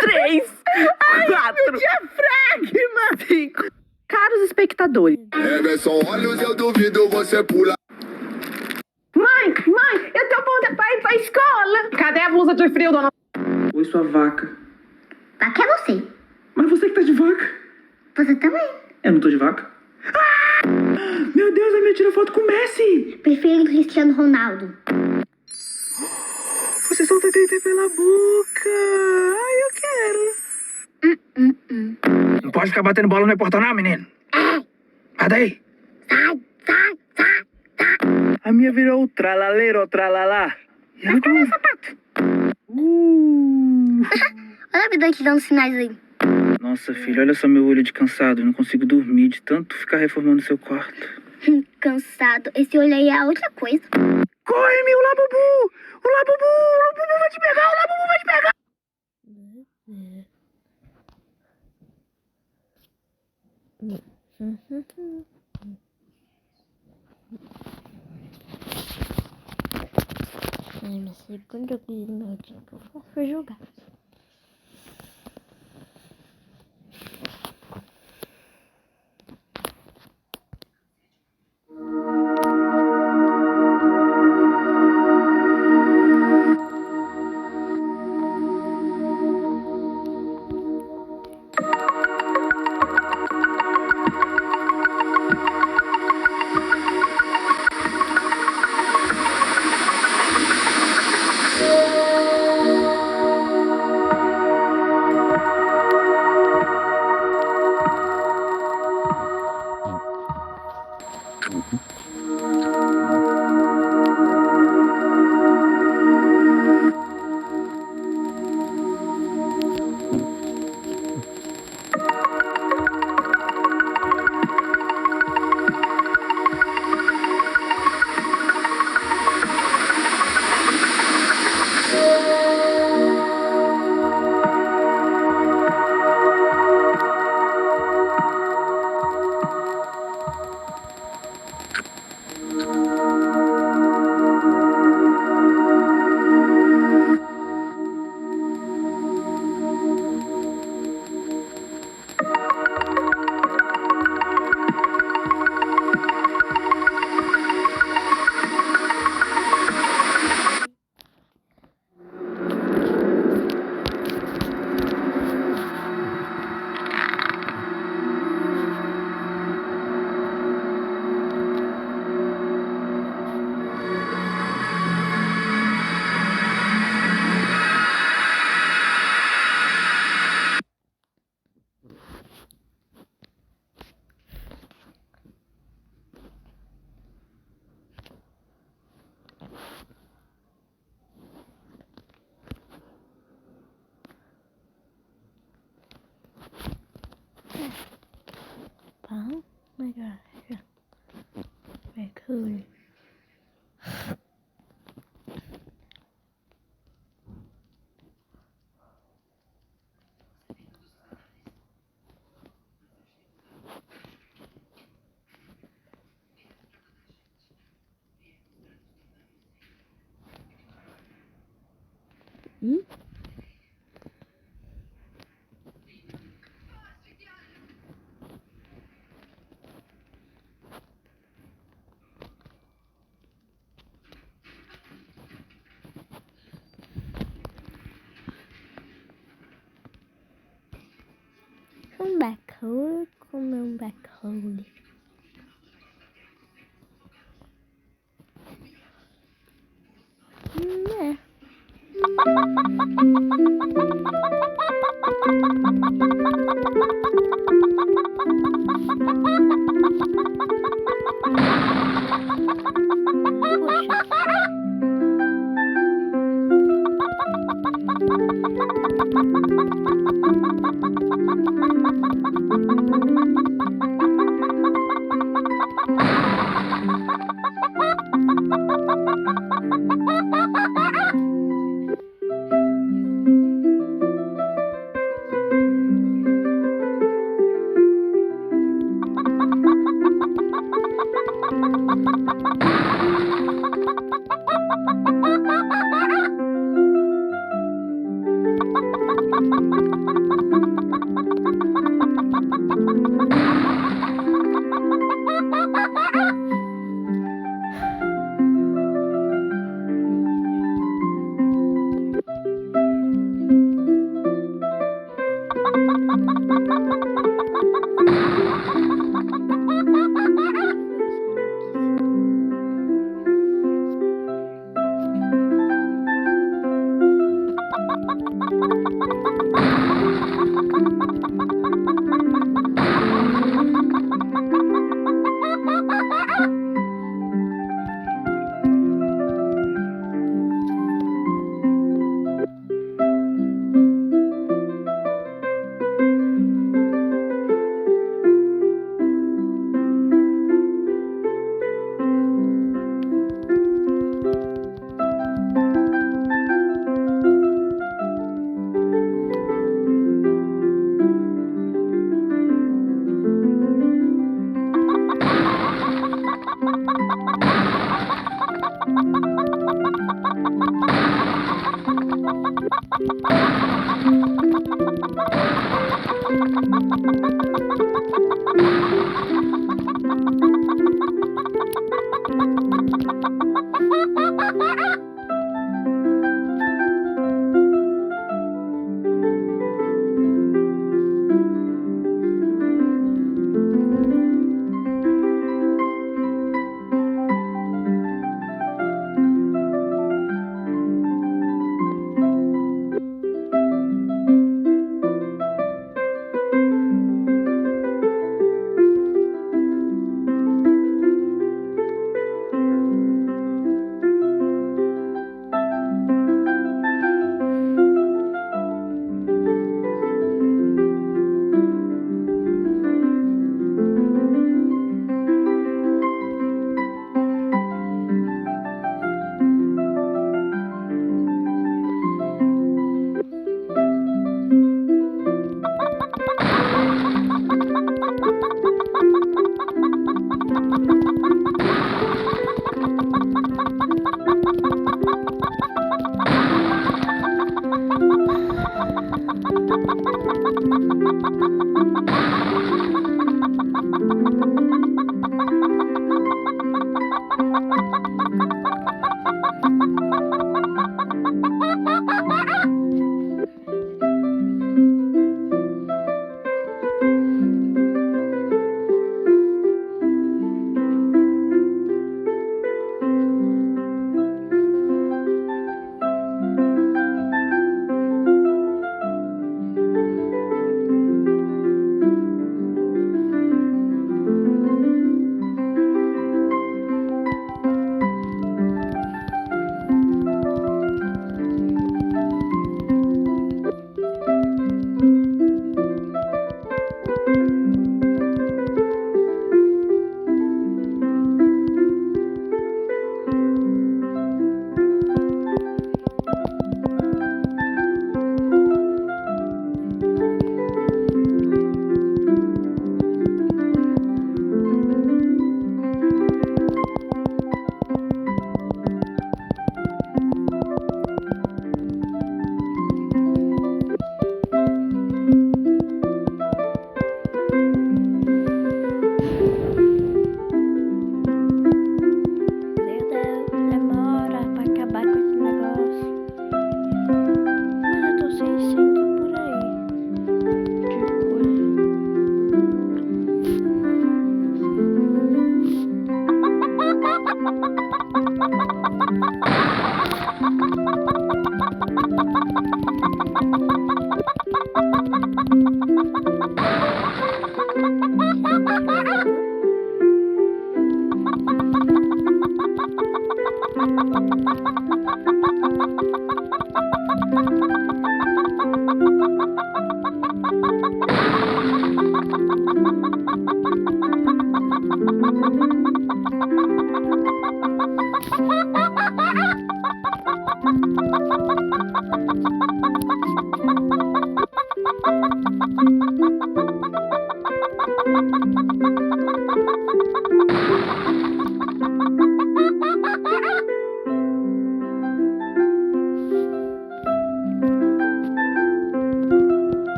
3, 4, Diafragma! 5. Caros espectadores. Emerson Olhos, eu duvido você pula. Mãe, eu tô pronta pra ir pra escola. Cadê a blusa de frio, dona? Oi, sua vaca. Vaca é você. Mas você que tá de vaca. Você também. Eu não tô de vaca. Ah! Meu Deus, a minha tira foto com o Messi. Prefiro o Cristiano Ronaldo. Você solta TT pela boca. Ai, eu quero. Não pode ficar batendo bola no meu portão, não, menino. Vai daí. Sai. A minha virou o tralaleiro, tralalá. E ela Cadê o sapato? Olha a vida te dando sinais aí. Nossa, filho, olha só meu olho de cansado. Não consigo dormir de tanto ficar reformando seu quarto. Cansado. Esse olho aí é outra coisa. Corre, meu Labubu! O Labubu vai te pegar, o Labubu vai te pegar! Na segunda meu tempo, eu vou jogar. Oh my gosh. Very cool. Come back hole, come back hole. Yeah.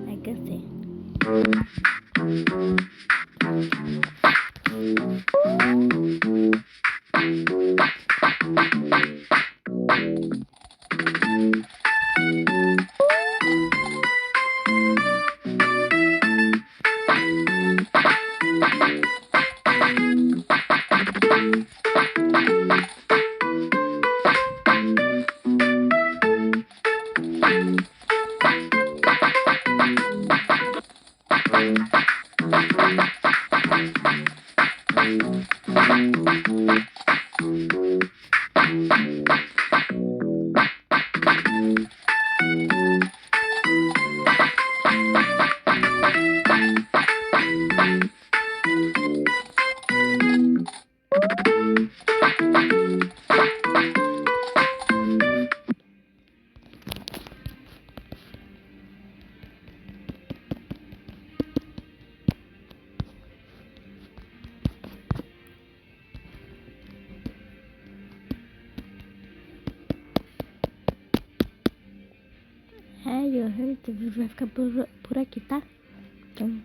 Ai, cansei. É, o vídeo vai ficar por aqui, tá? Então,